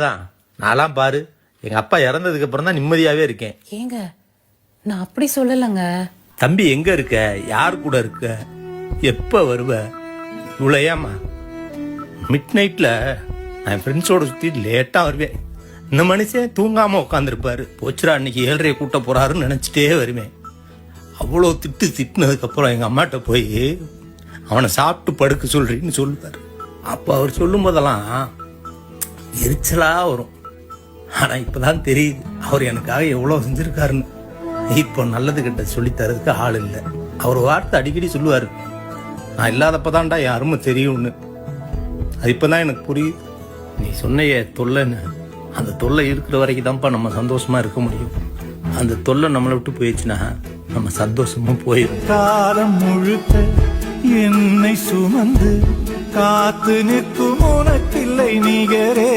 தான் நான்லாம் பாரு எங்க அப்பா இறந்ததுக்கு அப்புறம் தான் நிம்மதியாவே இருக்கேன். ஏங்க நான் அப்படி சொல்லலைங்க. தம்பி எங்க இருக்க, யார் கூட இருக்க, எப்ப வருவ, இவ்வளோயாமா மிட் நைட்ல நான் ஃப்ரெண்ட்ஸோட சுத்தி லேட்டா வருவேன். இந்த மனுஷன் தூங்காம உட்காந்துருப்பாரு. போச்சுரா அன்னைக்கு 7:30 கூட்ட போறாருன்னு நினைச்சிட்டே வருவேன். அவ்வளோ திட்டினதுக்கு அப்புறம் எங்க அம்மாட்ட போய் அவனை சாப்பிட்டு படுக்க சொல்றீன்னு சொல்லுவாரு. அப்போ அவர் சொல்லும் போதெல்லாம் எரிச்சலா வரும். ஆனா இப்பதான் தெரியுது அவர் எனக்காக எவ்வளவு செஞ்சிருக்காருன்னு. இப்போ நல்லது கிட்ட சொல்லி தரதுக்கு ஆள் இல்லை. அவர் வார்த்தை அடிக்கடி சொல்லுவாரு, நான் இல்லாதப்பதான்டா என் அருமை தெரியும்னு. அது இப்பதான் எனக்கு புரியுது. நீ சொன்னைய தொல்லைன்னு, அந்த தொல்லை இருக்கிற வரைக்கும் தான்ப்பா நம்ம சந்தோஷமா இருக்க முடியும். அந்த தொல்லை நம்மளை விட்டு போயிடுச்சுன்னா நம்ம சந்தோஷமும் போயிடும். காலம் முழுக்க என்னை சுமந்து காத்து நிற்கும் உனக்கில்லை நிகரே.